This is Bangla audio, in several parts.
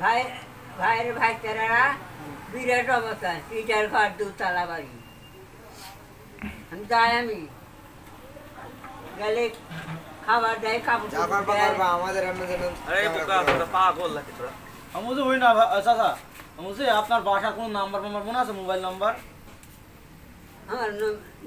ভাই ভাইয়ের ভাইচারা বিরাট অবস্থা, ইটার ঘর দুতলা বাড়ি। আমি যাই, আমি গেলে খাবার দেয়, কাপড় আপনার বাসার কোন নাম্বার মনে আছে? Mobile number? আমার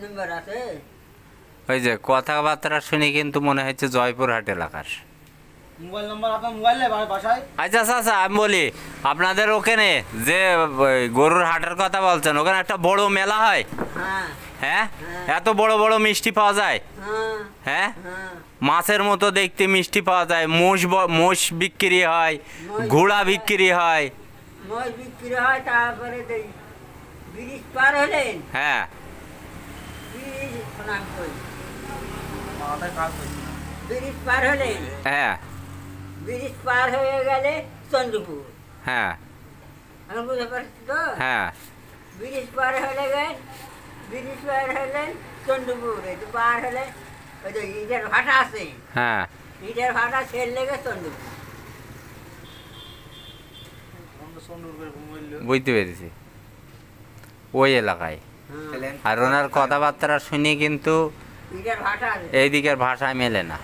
নাম্বার আছে। ওই যে কথাবার্তা শুনি কিন্তু মনে হচ্ছে জয়পুরহাট এলাকার। মোবাইল নাম্বার আপনার মোবাইলে বাসায়? আচ্ছা আচ্ছা, আমি বলি আপনাদের ওখানে যে গরুর হাটের কথা বলছেন, ওখানে একটা বড় মেলা হয়। হ্যাঁ, এত বড় বড় মিষ্টি পাওয়া যায়। হ্যাঁ, মাছের মতো দেখতে মিষ্টি পাওয়া যায়। মোষ বিক্রি হয়, ঘোড়া বিক্রি হয়। মোষ বিক্রি হয়, তারপরে ব্রিজ পার হলেন। হ্যাঁ, ব্রিজ পার হলেন। হ্যাঁ, ব্রিজ পার হয়ে গেলে চন্দ্রপুর। হ্যাঁ, এখন বুঝতে পারছি তো? হ্যাঁ, ব্রিজ পার হলে গেলেন, ব্রিজ পার হলেন চন্দ্রপুর। একটু পার হলে ওই যে ইটের ভাটা আছে। হ্যাঁ, ইটের ভাটা ছেড়ে লেগে চন্দ্রপুর। বুঝতে পেরেছি, ওই এলাকায়। আর ওনার কথাবার্তা শুনি কিন্তু ইটের ভাটা আছে, এইদিকের ভাষায় মেলে না।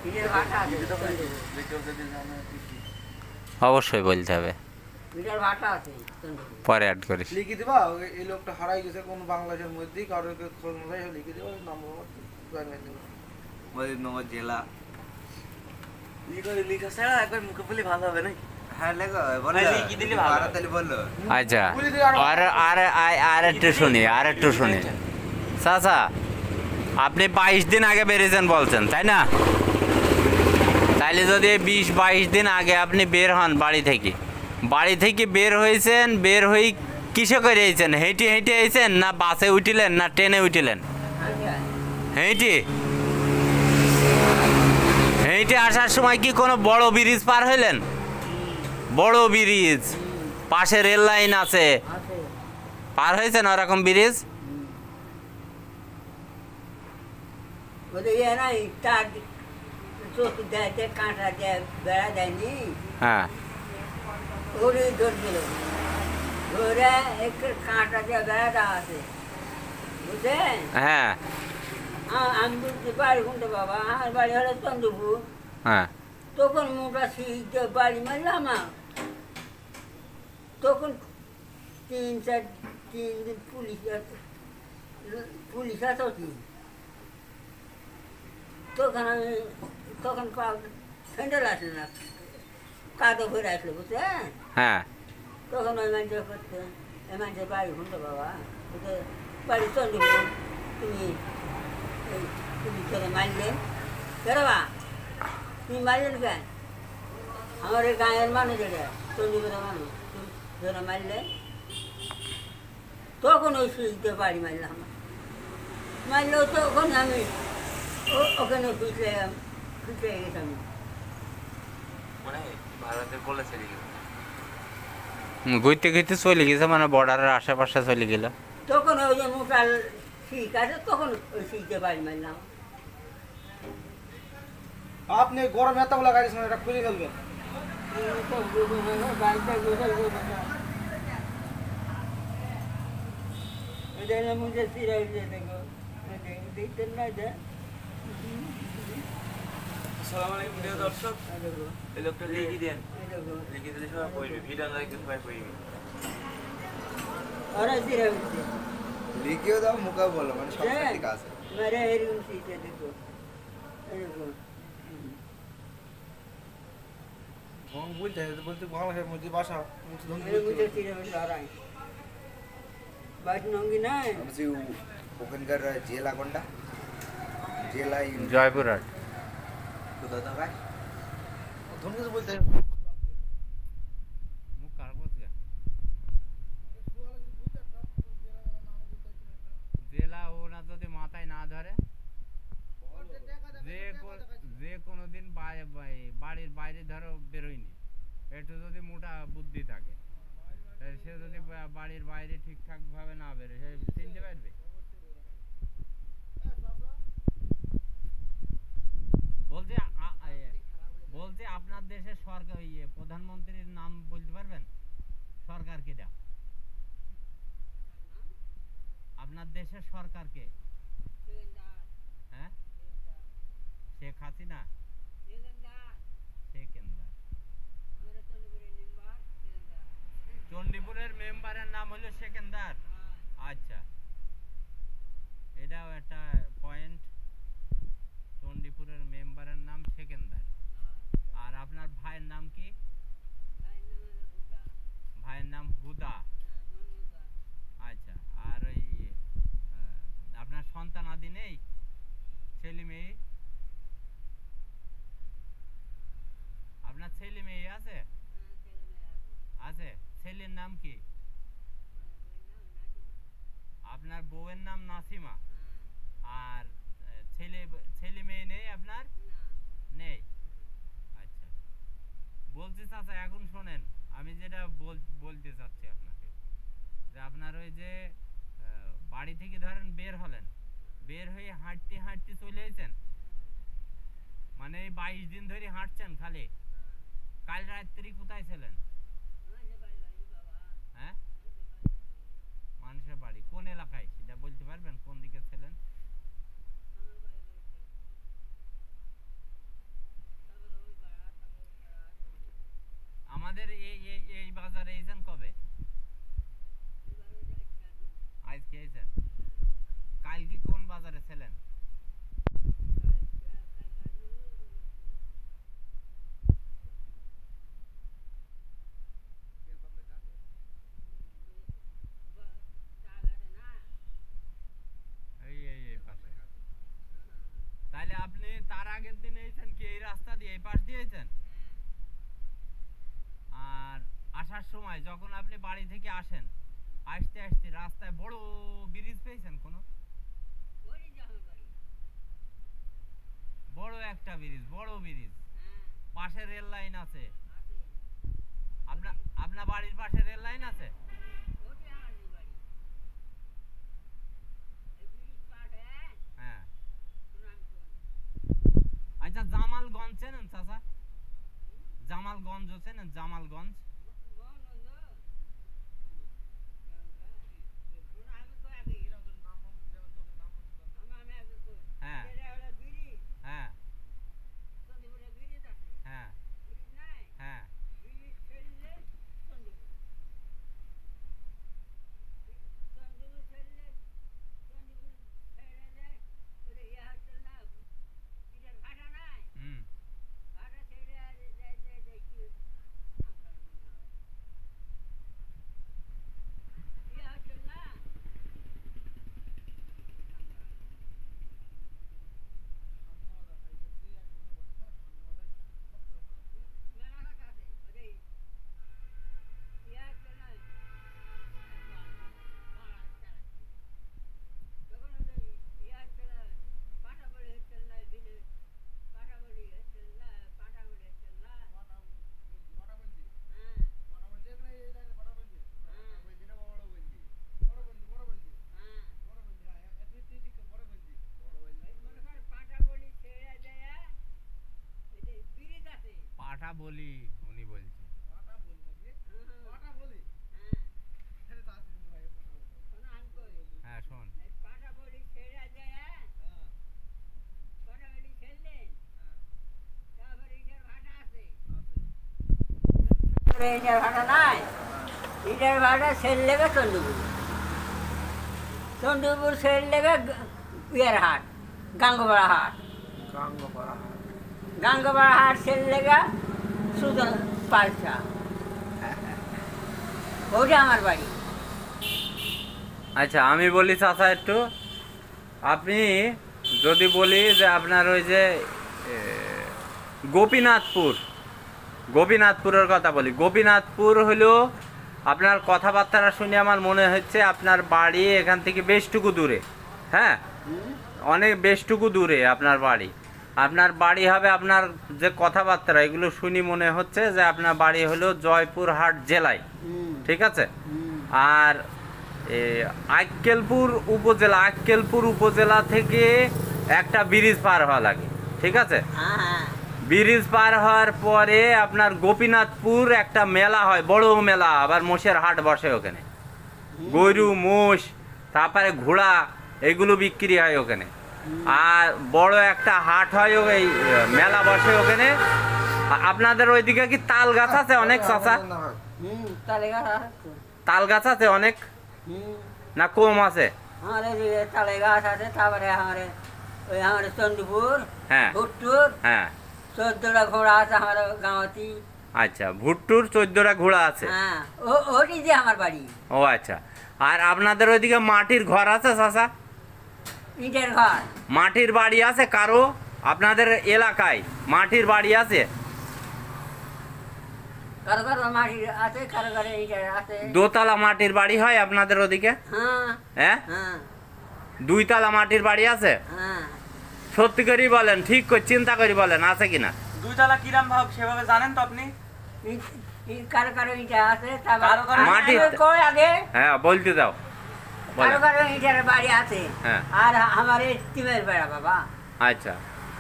ইটের ভাটা আছে, অবশ্যই বলতে হবে, ইটের ভাটা আছে চন্দ্রপুর। পরে অ্যাড করিস। লিখে দিবা এই লোকটা হারাই গেছে কোন বাংলাদেশের মধ্যেই, কারোর খোঁজ না যায় লিখে দিবা নম্বর জেলা লিখা ছাড়া একবার মুখে বলে ভালো হবে না? হ্যাঁ লেখো, লিখে দিলে ভালো তাহলে বললো। আচ্ছা, আর একটু শুনি, আর একটু শুনি। চাচা, আপনি 22 দিন আগে বেরিয়েছেন বলছেন, তাই না? তাইলে যদি 20-22 দিন আগে আপনি বের হন বাড়ি থেকে বের হয়েছেন, বের হয়ে কিসে করে আইছেন? হেঁটে হেঁটে আইছেন, না বাসে উঠিলেন, না ট্রেনে উঠিলেন? হেঁটে হেঁটে আসার সময় কি কোনো বড় ব্রিজ পার হইলেন? বড় ব্রিজ, পাশে রেল লাইন আছে, পার হয়েছেন ওরকম ব্রিজ? হ্যাঁ, ওরে ধরছিল, ধরে একটু কাঁটা দিয়ে বেড়া দেওয়া আছে, বুঝলেন? হ্যাঁ, আমি বুঝতে পারি কোনটা বাবা, আমার বাড়ি হলো চন্দ্রপুর। হ্যাঁ, তখন মোটা সিঁড়িতে বাড়ি মারলাম, তখন 3-4 দিন পুলিশ আছে কি, তখন স্যান্ডেল আসলো না, কাদো ঘুরে আসলো, বুঝছেন? হ্যাঁ, তখন ওই মানুষের করতে, এই মানুষের বাড়ি শুনতো বাবা, বাড়ি চন্দ্রপুর, তুমি মারলে কেন বা, তুমি মারলেন কেন? আমার এই গাঁয়ের মানুষ, এটা চন্দ্রপুরের মানুষ, ধরে মারলে। তখন ওই সুইচতে বাড়ি মারলাম, মারলেও তখন আমি ওখানে খুঁজে গেছি আমি। ঘুরতে ঘুরতে চলে গেছে, মানে বর্ডারের আশেপাশে চলে গেল। তখন ওই যে মোটাল ঠিক আছে, তখন ওই সিটে বাড়ি মারলাম। আপনি গরম এতগুলো গাড়ি শুনে এটা খুলে ফেলবেন। মুঝে সিরাই দিয়ে দেখো, দেখতেন না যে। আসসালামু আলাইকুম প্রিয় দর্শক, এই লোকটা লিখে দেন, লিখে দিলে সবাই পড়বে, ভিডিও লাইকে সবাই পড়বে। আরে সিরাই লিখিও দাও, মুখে বলো, মানে সব ঠিক আছে। মেরে এরকম সিটে দেখো, এরকম বলতে বাংলাদেশের মধ্যে বাসা ওখানকার জেলা কোনটা? জেলা জয়পুরহাট। বলতে জেলা ওরা যদি মাথায় না ধরে, যে কোনোদিন বাড়ির বাইরে ধরো বেরোয়নি, একটু যদি মোটা বুদ্ধি থাকে, সে যদি বাড়ির বাইরে ঠিকঠাক ভাবে না বেরোয়, সে চিনতে পারবে। বলছে আপনার দেশের সরকার প্রধানমন্ত্রীর নাম বলতে পারবেন? সরকার কেটা? আপনার দেশের সরকারকে? হ্যাঁ, শেখ হাসিনা, সেকেন্দার। চণ্ডীপুরের মেম্বারের নাম হলো সেকেন্দার। আচ্ছা, এটাও একটা পয়েন্ট। চণ্ডীপুরের মেম্বারের নাম সেকেন্দার। আর আপনার ভাইয়ের নাম কি? ভাইয়ের নাম হুদা। আচ্ছা, আর ওই আপনার সন্তান আদি নেই? ছেলে মেয়ে? আপনার ছেলে মেয়ে আছে? আছে। ছেলের নাম কি? আপনার বউয়ের নাম নাসিমা। আর ছেলে মেয়ে নেই আপনার? নেই। আচ্ছা, বলছি চাচা, এখন শোনেন আমি যেটা বলতে চাচ্ছি আপনাকে, যে আপনার ওই যে বাড়ি থেকে ধরেন বের হলেন, বের হয়ে হাঁটতে হাঁটতে চলে এসেছেন, মানে এই 22 দিন ধরে হাঁটছেন খালি। কাল রাত্রি কোথায় ছিলেন? হ্যাঁ, মানুষের বাড়ি কোন এলাকায় সেটা বলতে পারবেন? কোন দিকে ছিলেন? আমাদের এই বাজারে এসেছেন কবে? আজকে এসেছেন। কাল কি কোন বাজারে ছিলেন? তাহলে আপনি তার আগের দিন এসেছেন কি এই রাস্তা দিয়ে, এই পাশ দিয়ে এসেছেন? আর আসার সময় যখন আপনি বাড়ি থেকে আসেন, আসতে আসতে রাস্তায় বড় ব্রিজ পেয়েছেন? কোনো বড় একটা ব্রিজ, বড় ব্রিজ, পাশে রেল লাইন আছে? আপনার বাড়ির পাশে রেল লাইন আছে? হ্যাঁ। আচ্ছা, জামালগঞ্জ চেনেন চাচা? জামালগঞ্জ চেনেন? জামালগঞ্জ হ্যাঁ হ্যাঁ হ্যাঁ হ্যাঁ। হুম। পাঠা বলি উনি বলছে। হ্যাঁ, শোন। ইটার ভাড়া নাই, ইটার ভাড়া সেল লেগে চণ্ডীপুর, চণ্ডীপুর সেল লেগে ইয়ের হাট, গাঙ্গপাড়া হাট, গাঙ্গপাড়া হাট সেল লেগে সুজন পালসা, ওটা আমার বাড়ি। আচ্ছা, আমি বলি চাচা একটু, আপনি যদি বলি যে আপনার ওই যে গোপীনাথপুরের কথা বলি, গোপীনাথপুর হলো আপনার কথাবার্তা শুনে আমার মনে হচ্ছে আপনার বাড়ি এখান থেকে বেশটুকু দূরে। হ্যাঁ, অনেক বেশটুকু দূরে আপনার বাড়ি। আপনার বাড়ি হবে, আপনার যে কথাবার্তা এগুলো শুনি মনে হচ্ছে যে আপনার বাড়ি হলো জয়পুরহাট জেলায়। ঠিক আছে। আর আক্কেলপুর উপজেলা থেকে একটা ব্রিজ পার হওয়া লাগে। ঠিক আছে। ব্রিজ পার হওয়ার পরে আপনার গোপীনাথপুর একটা মেলা হয়, বড় মেলা, আবার মোষের হাট বসে ওখানে। গরু, মোষ, তারপরে ঘোড়া, এগুলো বিক্রি হয় ওখানে। আর বড় একটা হাট হয়, ওই মেলা বসে ওখানে। আপনাদের ওইদিকে কি তাল গাছ আছে অনেক চাচা? তালে গাছ আছে তো। তাল গাছ আছে অনেক হুম, না কম আছে? আমার এদিকে তালে গাছ আছে, তারপরে আমার চন্ডীপুর, হ্যাঁ ভুট্টুর, হ্যাঁ 14টা ঘোড়া আছে আমার গাঁওয়াতি। আচ্ছা, ভুট্টুর 14টা ঘোড়া আছে। হ্যাঁ, ওটি যে আমার বাড়ি। ও আচ্ছা। আর আপনাদের ওইদিকে মাটির ঘর আছে চাচা? ইটের ঘর। মাটির বাড়ি আছে কারো আপনাদের এলাকায়? মাটির বাড়ি আছে? কারো কারো মাটির আছে, কারো কারো ইটের আছে। দোতলা মাটির বাড়ি হয় আপনাদের ওদিকে? হ্যাঁ হ্যাঁ, হ্যাঁ 2 তলা মাটির বাড়ি আছে? হ্যাঁ। সত্যি করেই বলেন, ঠিক করে চিন্তা করে বলেন, আছে কিনা? 2 তলা কিরাম ভাব সেভাবে জানেন তো আপনি? কারো কারো ইটা আছে, কারো কারো মাটির- তারপরে কই আগে হ্যাঁ বলতে দাও, কারো বলেন। কারো ইটের বাড়ি আছে। হ্যাঁ। আর আমার এই টিমের বেড়া বাবা। আচ্ছা,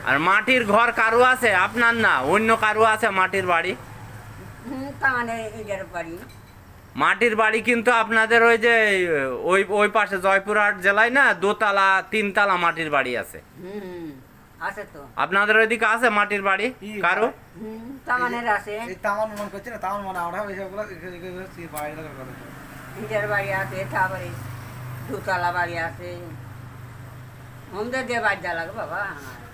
আর মাটির ঘর কারো আছে? আপনার না, অন্য কারো আছে মাটির বাড়ি? তার মানে ইটের বাড়ি। মাটির বাড়ি কিন্তু আপনাদের ওই যে ওই ওই পাশে জয়পুরহাট জেলায় না 2 তলা 3 তলা মাটির বাড়ি আছে। হুম, আছে তো। আপনাদের ওইদিকে আছে মাটির বাড়ি কারো? তার মানে আছে, এই তামান মন করছে না, তামান মনে আমরা এইসবগুলো বাড়ি লাগার কথা। ইটের বাড়ি আছে, তারপরে 2 তলা বাড়ি আছে। আমাদের দিয়ে বাড়ি যা লাগে বাবা।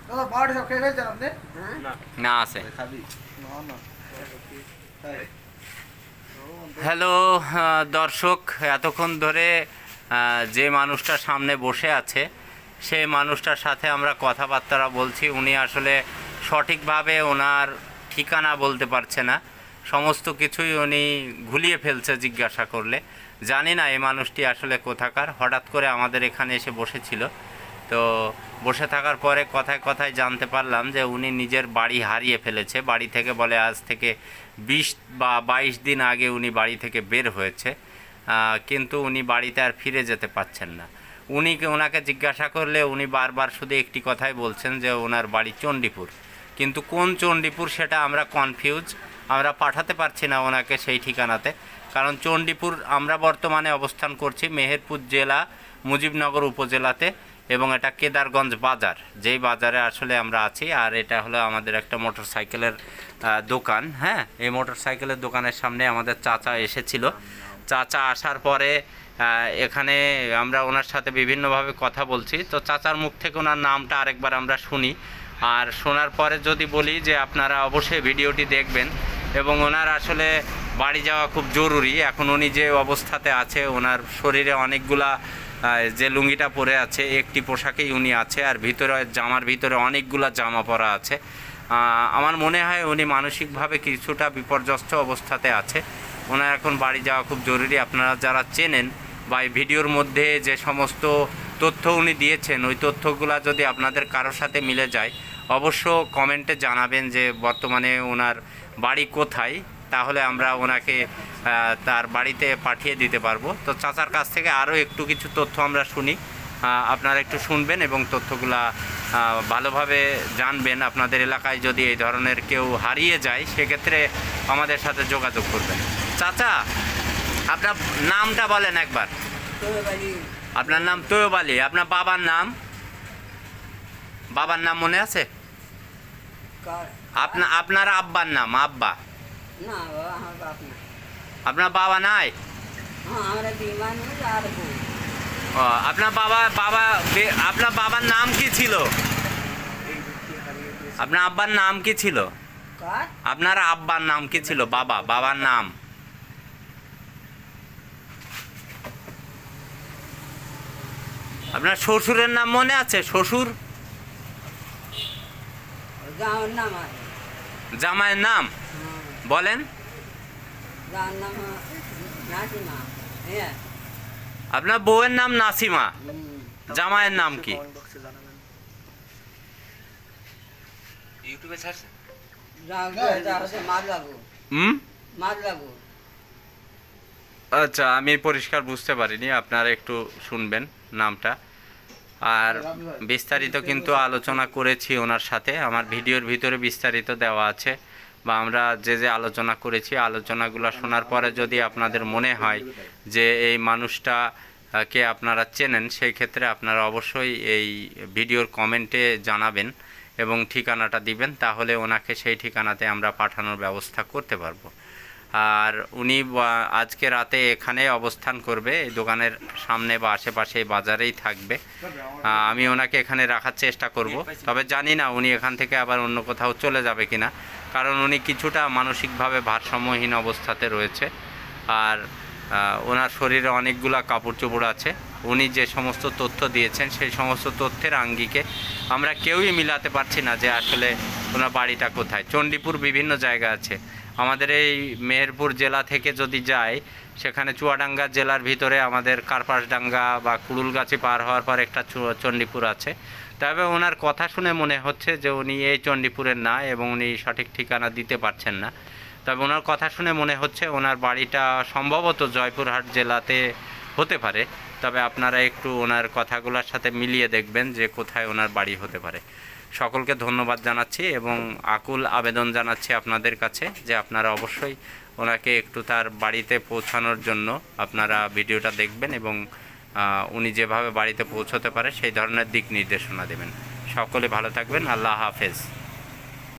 দাদা বাড়ি সব খেয়ে ফেলছেন আপনি? হ্যাঁ, না আছে। না না তাই হ্যালো দর্শক, এতক্ষণ ধরে যে মানুষটা সামনে বসে আছে সেই মানুষটার সাথে আমরা কথাবার্তা বলছি। উনি আসলে সঠিকভাবে ওনার ঠিকানা বলতে পারছে না, সমস্ত কিছুই উনি ঘুলিয়ে ফেলছে জিজ্ঞাসা করলে। জানি না এই মানুষটি আসলে কোথাকার। হঠাৎ করে আমাদের এখানে এসে বসেছিল, তো বসে থাকার পরে কথায় কথায় জানতে পারলাম যে উনি নিজের বাড়ি হারিয়ে ফেলেছে। বাড়ি থেকে বলে আজ থেকে 20 বা 22 দিন আগে উনি বাড়ি থেকে বের হয়েছে, কিন্তু উনি বাড়িতে আর ফিরে যেতে পারছেন না। ওনাকে জিজ্ঞাসা করলে উনি বারবার শুধু একটি কথাই বলছেন যে ওনার বাড়ি চণ্ডীপুর, কিন্তু কোন চণ্ডীপুর সেটা আমরা কনফিউজ, আমরা পাঠাতে পারছি না ওনাকে সেই ঠিকানাতে। কারণ চণ্ডীপুর আমরা বর্তমানে অবস্থান করছি মেহেরপুর জেলা মুজিবনগর উপজেলাতে, এবং এটা কেদারগঞ্জ বাজার, যেই বাজারে আসলে আমরা আছি। আর এটা হলো আমাদের একটা মোটরসাইকেলের দোকান। হ্যাঁ, এই মোটরসাইকেলের দোকানের সামনে আমাদের চাচা এসেছিল। চাচা আসার পরে এখানে আমরা ওনার সাথে বিভিন্নভাবে কথা বলছি। তো চাচার মুখ থেকে ওনার নামটা আরেকবার আমরা শুনি, আর শোনার পরে যদি বলি যে আপনারা অবশ্যই ভিডিওটি দেখবেন। এবং ওনার আসলে বাড়ি যাওয়া খুব জরুরি। এখন উনি যে অবস্থাতে আছে, ওনার শরীরে অনেকগুলা যে লুঙ্গিটা পরে আছে একটি পোশাকেই উনি আছে, আর ভিতরে জামার ভিতরে অনেকগুলা জামা পরা আছে। আমার মনে হয় উনি মানসিকভাবে কিছুটা বিপর্যস্ত অবস্থাতে আছে। ওনার এখন বাড়ি যাওয়া খুব জরুরি। আপনারা যারা চেনেন বা এই ভিডিওর মধ্যে যে সমস্ত তথ্য উনি দিয়েছেন, ওই তথ্যগুলো যদি আপনাদের কারোর সাথে মিলে যায় অবশ্য কমেন্টে জানাবেন যে বর্তমানে ওনার বাড়ি কোথায়, তাহলে আমরা ওনাকে তার বাড়িতে পাঠিয়ে দিতে পারবো। তো চাচার কাছ থেকে আরও একটু কিছু তথ্য আমরা শুনি, আপনারা একটু শুনবেন এবং তথ্যগুলা ভালোভাবে জানবেন। আপনাদের এলাকায় যদি এই ধরনের কেউ হারিয়ে যায় সেক্ষেত্রে আমাদের সাথে যোগাযোগ করবেন। চাচা, আপনার নামটা বলেন একবার। তোর বাড়ি আপনার নাম তৈয়ব আলী। আপনার বাবার নাম? বাবার নাম মনে আছে? আপনার আব্বার নাম? আব্বা না বাবা, আমার বাপ না। আপনার বাবা নাই? হ্যাঁ, আমরা বিমান আর বউ। ও, আপনার আপনার বাবার নাম কি ছিল? আপনার আব্বার নাম কি ছিল? কার? আপনার আব্বার নাম কি ছিল? বাবার নাম? আপনার শ্বশুরের নাম মনে আছে? শ্বশুর গাঁওর নাম আছে। জামাইয়ের নাম হ্যাঁ, বলেন। গাঁওর নাম নাসিমা। হ্যাঁ। আপনার বউয়ের নাম নাসিমা, হুম। জামাইয়ের নাম কি? ইউটিউবে ছাড়ছে? মার লাগু। হুম, মার লাগু। আচ্ছা, আমি পরিষ্কার বুঝতে পারিনি, আপনারা একটু শুনবেন নামটা। আর বিস্তারিত কিন্তু আলোচনা করেছি ওনার সাথে, আমার ভিডিওর ভিতরে বিস্তারিত দেওয়া আছে, বা আমরা যে যে আলোচনা করেছি আলোচনাগুলো শোনার পরে যদি আপনাদের মনে হয় যে এই মানুষটা কে আপনারা চেনেন, সেই ক্ষেত্রে আপনারা অবশ্যই এই ভিডিওর কমেন্টে জানাবেন এবং ঠিকানাটা দিবেন, তাহলে ওনাকে সেই ঠিকানাতে আমরা পাঠানোর ব্যবস্থা করতে পারবো। আর উনি আজকে রাতে এখানে অবস্থান করবে, এই দোকানের সামনে বা আশেপাশে এই বাজারেই থাকবে। আমি ওনাকে এখানে রাখার চেষ্টা করব, তবে জানি না উনি এখান থেকে আবার অন্য কোথাও চলে যাবে কিনা, কারণ উনি কিছুটা মানসিকভাবে ভারসাম্যহীন অবস্থাতে রয়েছে। আর ওনার শরীরে অনেকগুলা কাপড় চোপড় আছে। উনি যে সমস্ত তথ্য দিয়েছেন সেই সমস্ত তথ্যের আঙ্গিকে আমরা কেউই মিলাতে পারছি না যে আসলে ওনার বাড়িটা কোথায়। চণ্ডীপুর বিভিন্ন জায়গা আছে, আমাদের এই মেহেরপুর জেলা থেকে যদি যায় সেখানে চুয়াডাঙ্গা জেলার ভিতরে আমাদের কার্পাসডাঙ্গা বা কুড়ুলগাছি পার হওয়ার পর একটা চণ্ডীপুর আছে। তবে ওনার কথা শুনে মনে হচ্ছে যে উনি এই চণ্ডীপুরের না এবং উনি সঠিক ঠিকানা দিতে পারছেন না। তবে ওনার কথা শুনে মনে হচ্ছে ওনার বাড়িটা সম্ভবত জয়পুরহাট জেলাতে হতে পারে। তবে আপনারা একটু ওনার কথাগুলোর সাথে মিলিয়ে দেখবেন যে কোথায় ওনার বাড়ি হতে পারে। সকলকে ধন্যবাদ জানাচ্ছি এবং আকুল আবেদন জানাচ্ছি আপনাদের কাছে যে আপনারা অবশ্যই ওনাকে একটু তার বাড়িতে পৌঁছানোর জন্য আপনারা ভিডিওটা দেখবেন এবং উনি যেভাবে বাড়িতে পৌঁছতে পারে সেই ধরনের দিক নির্দেশনা দেবেন। সকলে ভালো থাকবেন। আল্লাহ হাফেজ।